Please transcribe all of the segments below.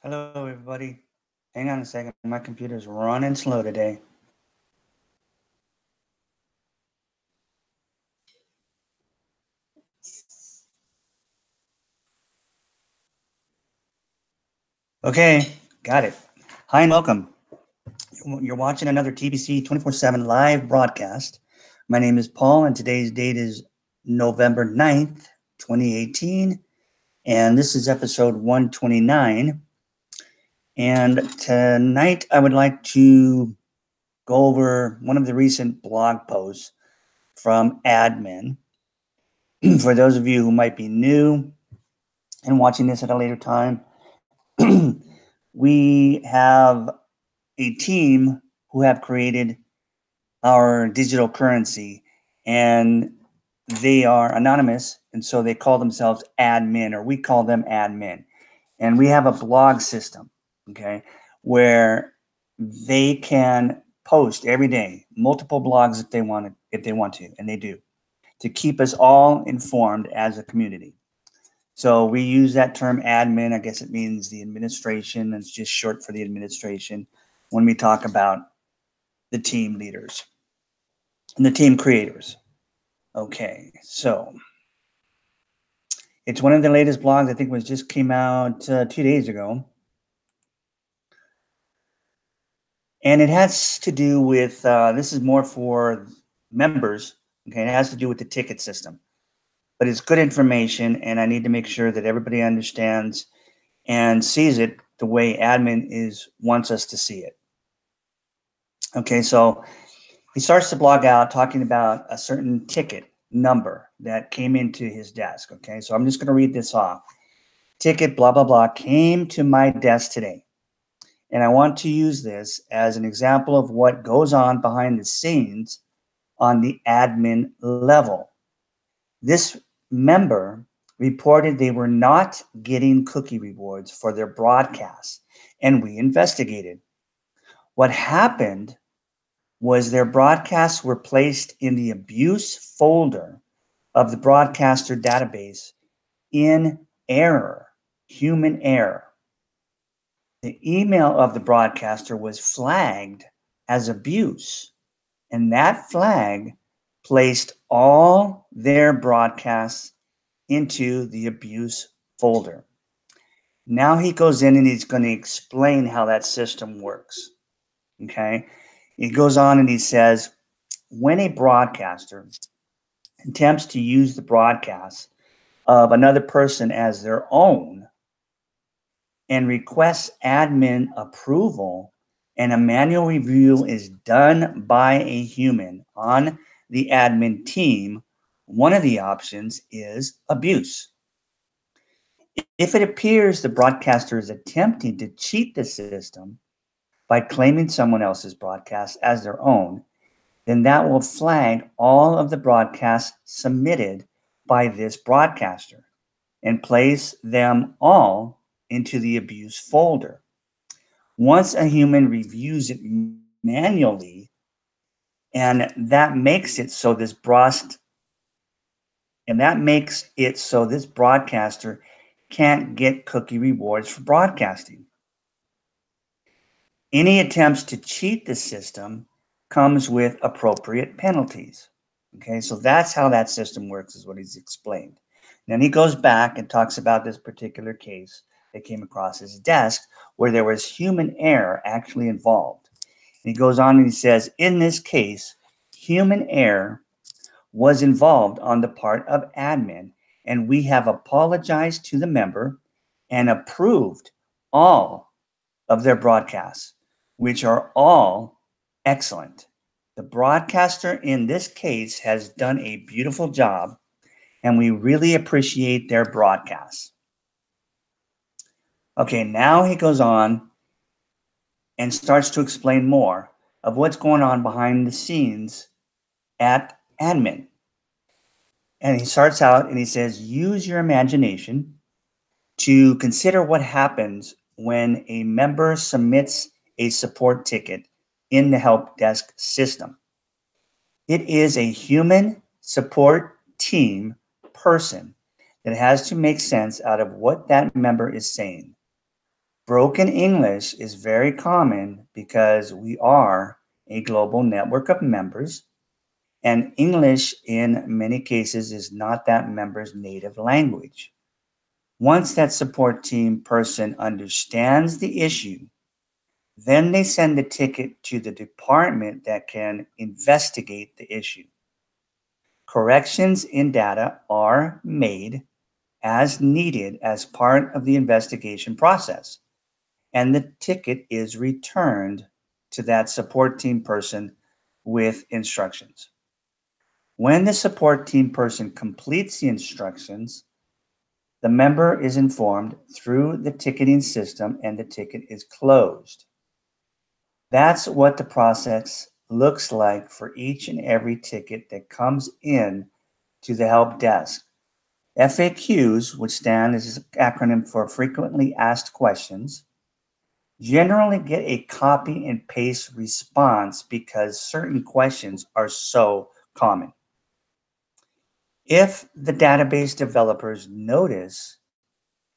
Hello, everybody. Hang on a second. My computer's running slow today. Okay, got it. Hi and welcome. You're watching another TBC 24/7 live broadcast. My name is Paul, and today's date is November 9th, 2018. And this is episode 129. And tonight I would like to go over one of the recent blog posts from admin. For those of you who might be new and watching this at a later time, we have a team who have created our digital currency, and they are anonymous, and so they call themselves admin, or we call them admin. And we have a blog system, okay, where they can post every day multiple blogs if they want to, and they do, to keep us all informed as a community. So we use that term admin. I guess it means the administration. It's just short for the administration when we talk about the team leaders and the team creators. Okay, so it's one of the latest blogs. I think it was just came out 2 days ago. And it has to do with, this is more for members. Okay, it has to do with the ticket system. But it's good information, and I need to make sure that everybody understands and sees it the way admin wants us to see it. Okay, so he starts the blog out talking about a certain ticket number that came into his desk. Okay, so I'm just going to read this off. Ticket blah blah blah came to my desk today, and I want to use this as an example of what goes on behind the scenes on the admin level. This member reported they were not getting cookie rewards for their broadcasts, and we investigated. What happened was their broadcasts were placed in the abuse folder of the broadcaster database in error, human error. The email of the broadcaster was flagged as abuse, and that flag placed all their broadcasts into the abuse folder. Now he goes in and he's going to explain how that system works. Okay. He goes on and he says, when a broadcaster attempts to use the broadcast of another person as their own and requests admin approval, and a manual review is done by a human on the admin team, one of the options is abuse. If it appears the broadcaster is attempting to cheat the system by claiming someone else's broadcast as their own, then that will flag all of the broadcasts submitted by this broadcaster and place them all into the abuse folder. Once a human reviews it manually, and that makes it so this broadcaster can't get cookie rewards for broadcasting. Any attempts to cheat the system comes with appropriate penalties. Okay, so that's how that system works, is what he's explained. Then he goes back and talks about this particular case that came across his desk where there was human error actually involved. And he goes on and he says, in this case, human error was involved on the part of admin, and we have apologized to the member and approved all of their broadcasts, which are all excellent. The broadcaster in this case has done a beautiful job, and we really appreciate their broadcasts. Okay, now he goes on and starts to explain more of what's going on behind the scenes at admin. And he starts out and he says, use your imagination to consider what happens when a member submits a support ticket in the help desk system. It is a human support team person that has to make sense out of what that member is saying. Broken English is very common because we are a global network of members, and English in many cases is not that member's native language. Once that support team person understands the issue, then they send the ticket to the department that can investigate the issue. Corrections in data are made as needed as part of the investigation process, and the ticket is returned to that support team person with instructions. When the support team person completes the instructions, the member is informed through the ticketing system and the ticket is closed. That's what the process looks like for each and every ticket that comes in to the help desk. FAQs, which stand as an acronym for frequently asked questions, generally get a copy and paste response because certain questions are so common. If the database developers notice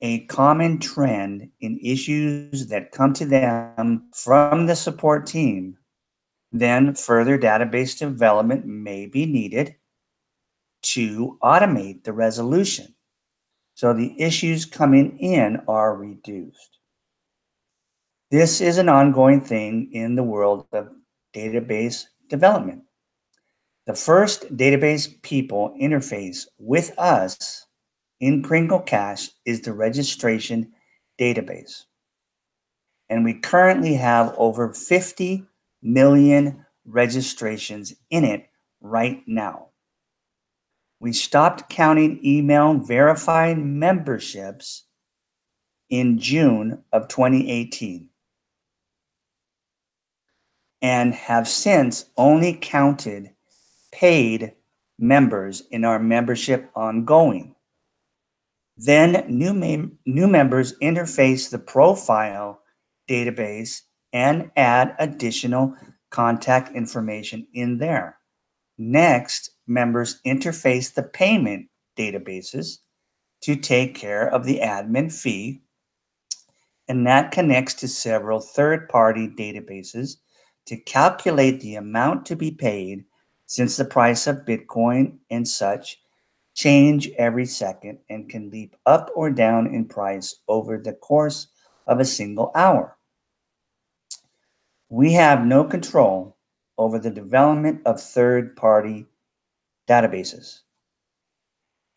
a common trend in issues that come to them from the support team, then further database development may be needed to automate the resolution so the issues coming in are reduced. This is an ongoing thing in the world of database development. The first database people interface with us in Kringle Cache is the registration database. And we currently have over 50 million registrations in it right now. We stopped counting email verified memberships in June of 2018 and have since only counted paid members in our membership ongoing. Then new members interface the profile database and add additional contact information in there. Next, members interface the payment databases to take care of the admin fee, and that connects to several third-party databases to calculate the amount to be paid since the price of Bitcoin and such change every second and can leap up or down in price over the course of a single hour. We have no control over the development of third-party databases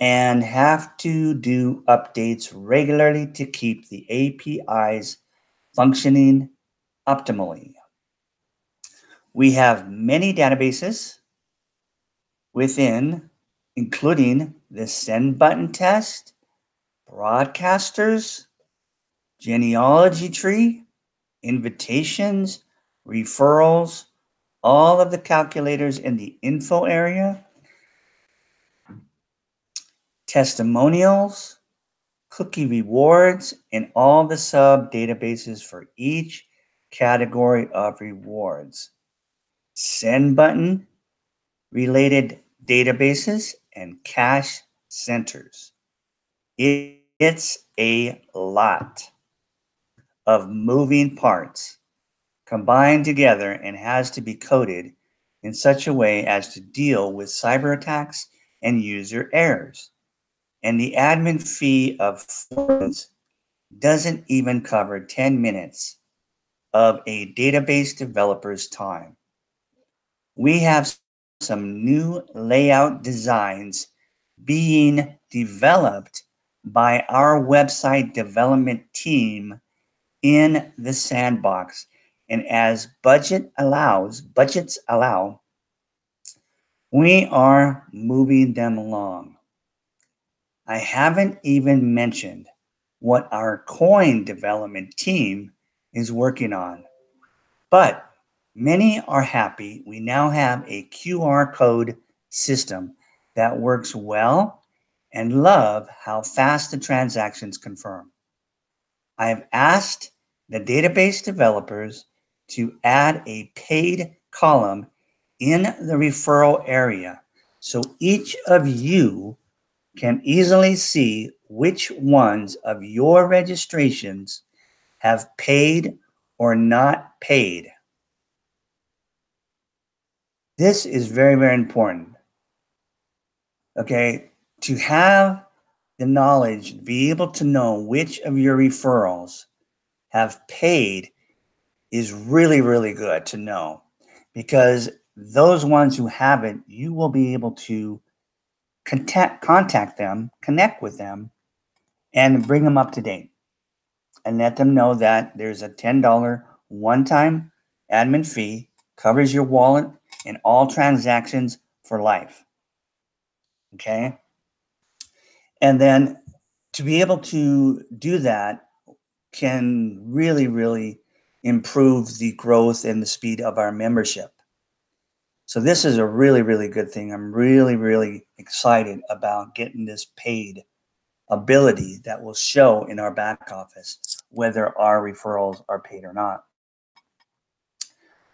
and have to do updates regularly to keep the APIs functioning optimally. We have many databases within, including the send button test, broadcasters, genealogy tree, invitations, referrals, all of the calculators in the info area, testimonials, cookie rewards, and all the sub databases for each category of rewards. Send button, related databases, and cash centers. It's a lot of moving parts combined together and has to be coded in such a way as to deal with cyber attacks and user errors. And the admin fee of $4 doesn't even cover 10 minutes of a database developer's time. We have some new layout designs being developed by our website development team in the sandbox. And as budgets allow, we are moving them along. I haven't even mentioned what our coin development team is working on, but many are happy we now have a QR code system that works well and love how fast the transactions confirm. I have asked the database developers to add a paid column in the referral area so each of you can easily see which ones of your registrations have paid or not paid. This is very, very important. Okay, to have the knowledge, be able to know which of your referrals have paid is really, really good to know, because those ones who haven't, you will be able to contact them, connect with them, and bring them up to date and let them know that there's a $10 one-time admin fee, covers your wallet and all transactions for life. Okay. And then to be able to do that can really, really improve the growth and the speed of our membership. So this is a really, really good thing. I'm really, really excited about getting this paid ability that will show in our back office whether our referrals are paid or not.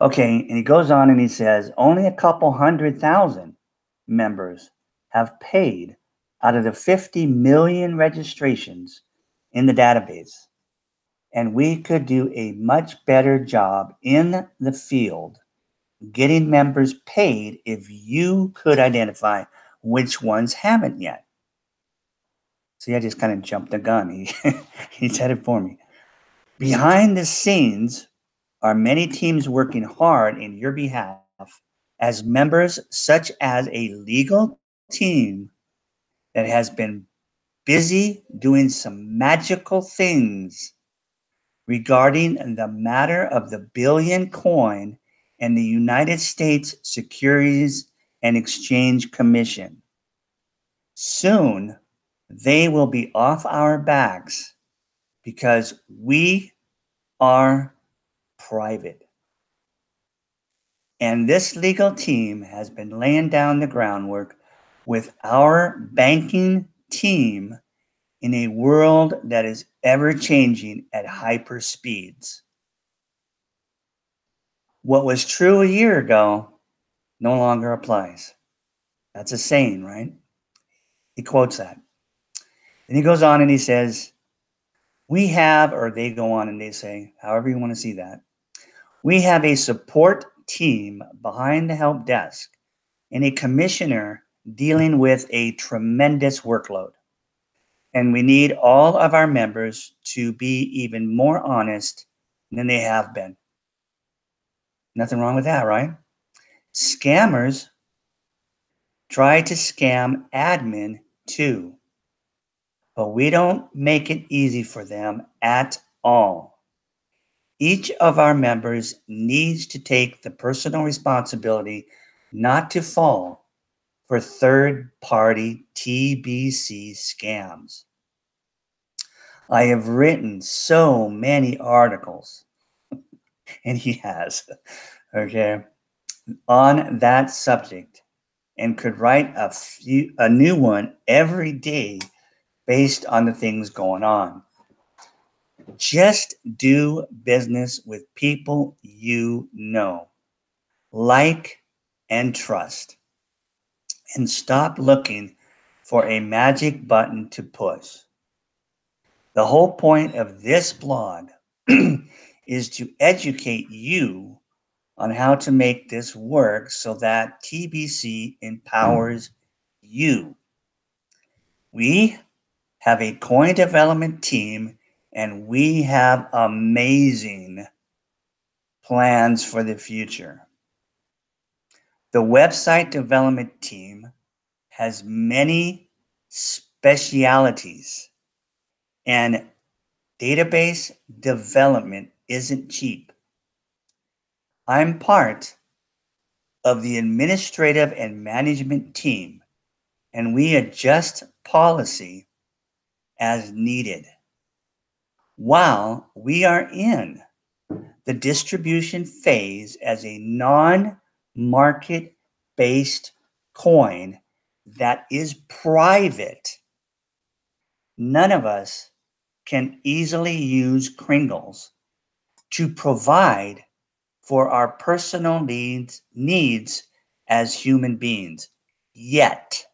Okay, and he goes on and he says, only a couple 100,000 members have paid out of the 50 million registrations in the database. And we could do a much better job in the field getting members paid if you could identify which ones haven't yet. See, I just kind of jumped the gun. He said it for me. Behind the scenes are many teams working hard in your behalf as members, such as a legal team that has been busy doing some magical things regarding the matter of the billion coin and the United States Securities and Exchange Commission. Soon, they will be off our backs because we are private. And this legal team has been laying down the groundwork with our banking team in a world that is ever changing at hyper speeds. What was true a year ago no longer applies. That's a saying, right? He quotes that. And he goes on and he says, we have, or they go on and they say, however you want to see that, we have a support team behind the help desk and a commissioner dealing with a tremendous workload. And we need all of our members to be even more honest than they have been. Nothing wrong with that, right? Scammers try to scam admin too, but we don't make it easy for them at all. Each of our members needs to take the personal responsibility not to fall for third-party TBC scams. I have written so many articles, and he has, okay, on that subject, and could write a new one every day based on the things going on. Just do business with people you know, like, and trust. And stop looking for a magic button to push. The whole point of this blog is to educate you on how to make this work so that TBC empowers you. We have a coin development team and we have amazing plans for the future. The website development team has many specialities, and database development isn't cheap. I'm part of the administrative and management team, and we adjust policy as needed. While we are in the distribution phase as a non-market based coin that is private, none of us can easily use Kringles to provide for our personal needs as human beings yet.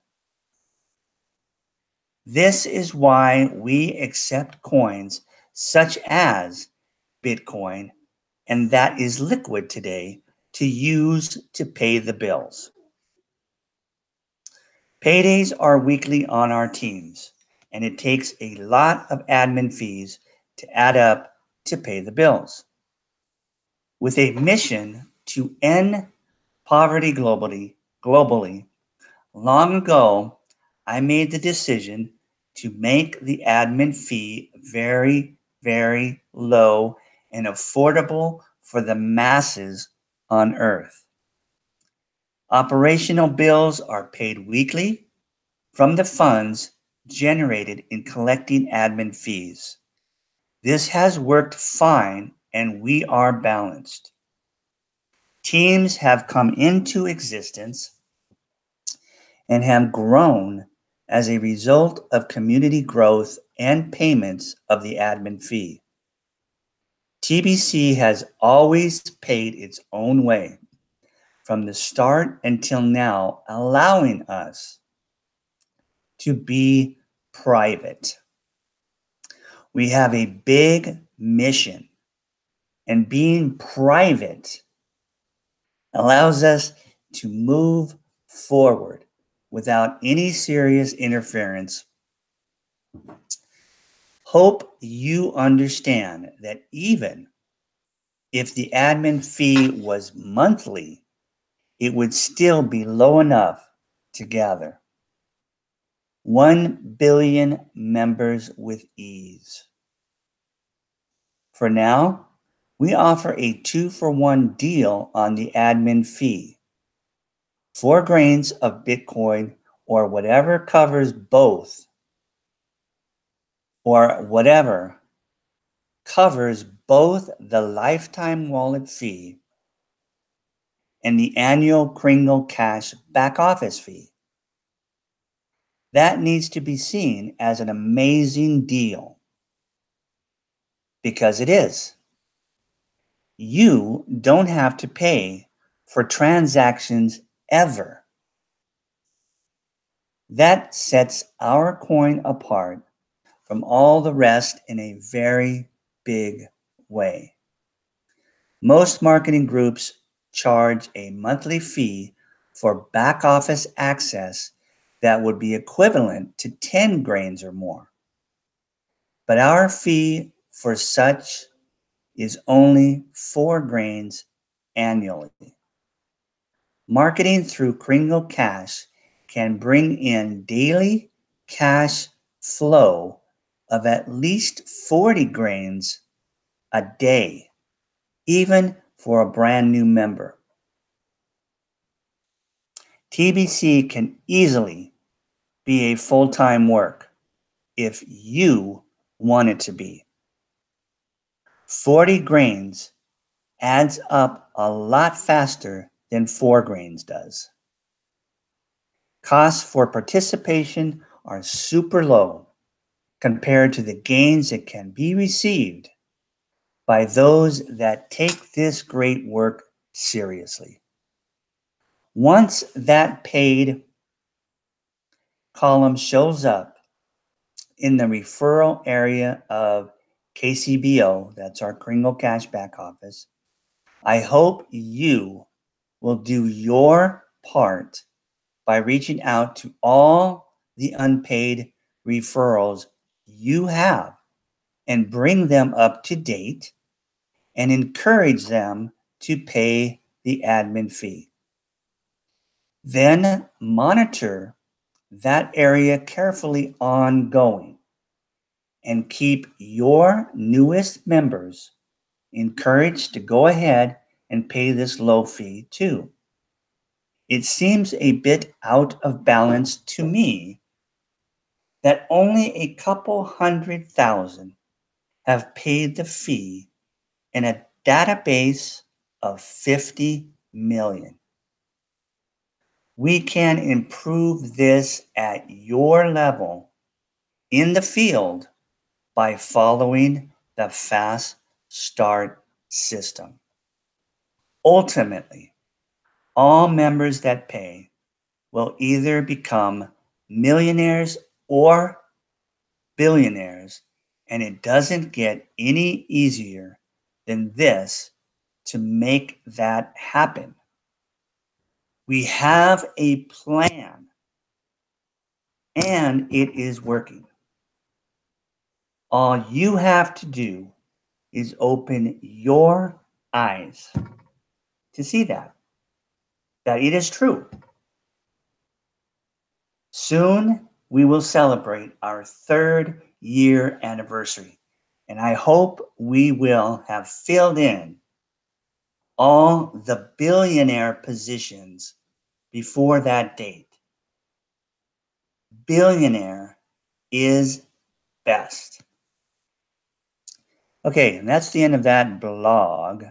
This is why we accept coins such as Bitcoin, and that is liquid today to use to pay the bills. Paydays are weekly on our teams, and it takes a lot of admin fees to add up to pay the bills. With a mission to end poverty globally, long ago, I made the decision to make the admin fee very, very low and affordable for the masses on Earth. Operational bills are paid weekly from the funds generated in collecting admin fees. This has worked fine, and we are balanced. Teams have come into existence and have grown as a result of community growth and payments of the admin fee. TBC has always paid its own way from the start until now, allowing us to be private. We have a big mission, and being private allows us to move forward without any serious interference. Hope you understand that even if the admin fee was monthly, it would still be low enough to gather 1 billion members with ease. For now, we offer a 2-for-1 deal on the admin fee. 4 grains of Bitcoin or whatever covers both, the lifetime wallet fee and the annual Kringle Cash back office fee. That needs to be seen as an amazing deal, because it is. You don't have to pay for transactions ever. That sets our coin apart from all the rest in a very big way. Most marketing groups charge a monthly fee for back office access that would be equivalent to 10 grains or more. But our fee for such is only 4 grains annually. Marketing through Kringle Cash can bring in daily cash flow of at least 40 grains a day, even for a brand new member. TBC can easily be a full-time work if you want it to be. 40 grains adds up a lot faster than 4 grains does. Costs for participation are super low compared to the gains that can be received by those that take this great work seriously. Once that paid column shows up in the referral area of KCBO, that's our Kringle Cash back office, I hope you will do your part by reaching out to all the unpaid referrals you have and bring them up to date and encourage them to pay the admin fee. Then monitor that area carefully ongoing and keep your newest members encouraged to go ahead and pay this low fee too. It seems a bit out of balance to me that only a couple 100,000 have paid the fee in a database of 50 million. We can improve this at your level in the field by following the fast start system. Ultimately, all members that pay will either become millionaires or billionaires, and it doesn't get any easier than this to make that happen. We have a plan, and it is working. All you have to do is open your eyes to see that it is true. Soon we will celebrate our 3rd year anniversary, and I hope we will have filled in all the billionaire positions before that date. Billionaire is best. Okay, and that's the end of that blog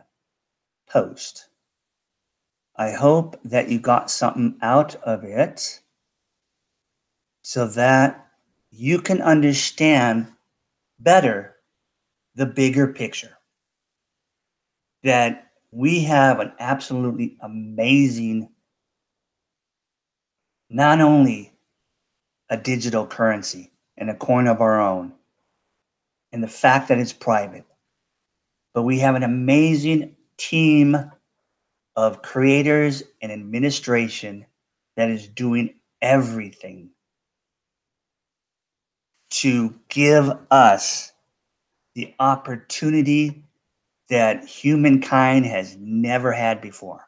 post. I hope that you got something out of it so that you can understand better the bigger picture. That we have an absolutely amazing, not only a digital currency and a coin of our own, and the fact that it's private, but we have an amazing team of creators and administration that is doing everything to give us the opportunity that humankind has never had before.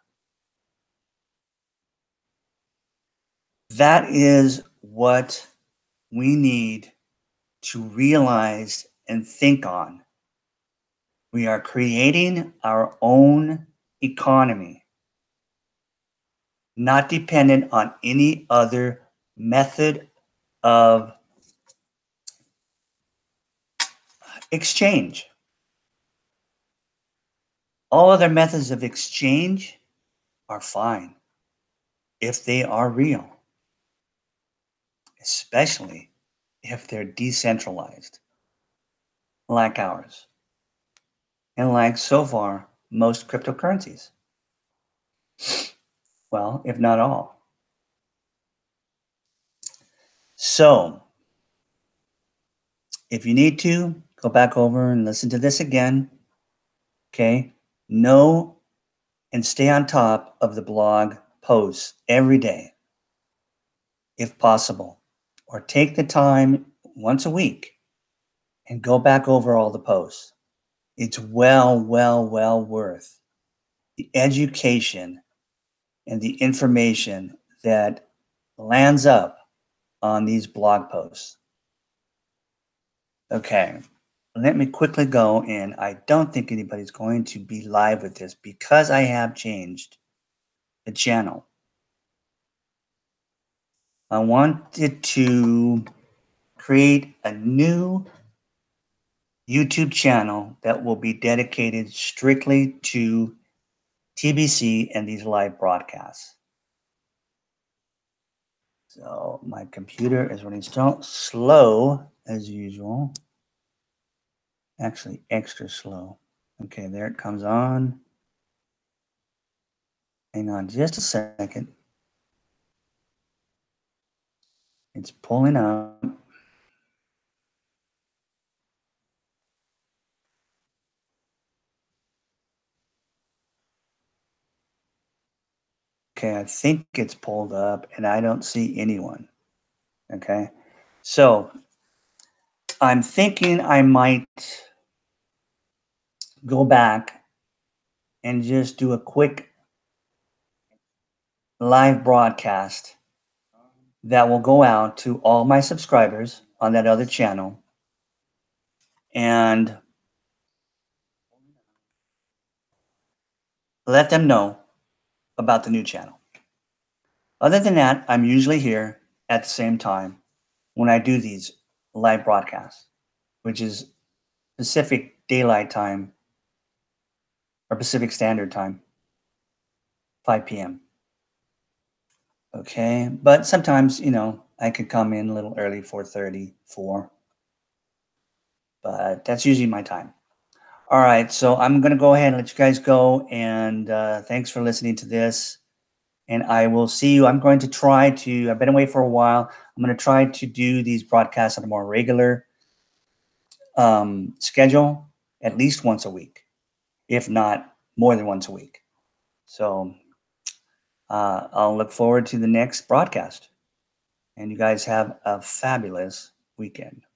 That is what we need to realize and think on. We are creating our own economy, not dependent on any other method of exchange. All other methods of exchange are fine if they are real, especially if they're decentralized, like ours, and like so far most cryptocurrencies. Well, if not all. So, if you need to, go back over and listen to this again. Okay? Know and stay on top of the blog posts every day, if possible. Or take the time once a week and go back over all the posts. It's well worth the education and the information that lands up on these blog posts. Okay, let me quickly go in. I don't think anybody's going to be live with this because I have changed the channel. I wanted to create a new YouTube channel that will be dedicated strictly to TBC and these live broadcasts. So my computer is running slow as usual. Actually, extra slow. Okay, there it comes on. Hang on just a second. It's pulling up. Okay, I think it's pulled up and I don't see anyone. Okay, so I'm thinking I might go back and just do a quick live broadcast that will go out to all my subscribers on that other channel and let them know about the new channel. Other than that, I'm usually here at the same time when I do these live broadcasts, which is Pacific Daylight Time or Pacific Standard Time, 5 p.m. Okay, but sometimes, I could come in a little early, 4:30, 4, but that's usually my time. All right, so I'm going to go ahead and let you guys go, and thanks for listening to this. And I will see you. I'm going to try to, I've been away for a while. I'm going to try to do these broadcasts on a more regular schedule, at least once a week. if not more than once a week. So I'll look forward to the next broadcast. And you guys have a fabulous weekend.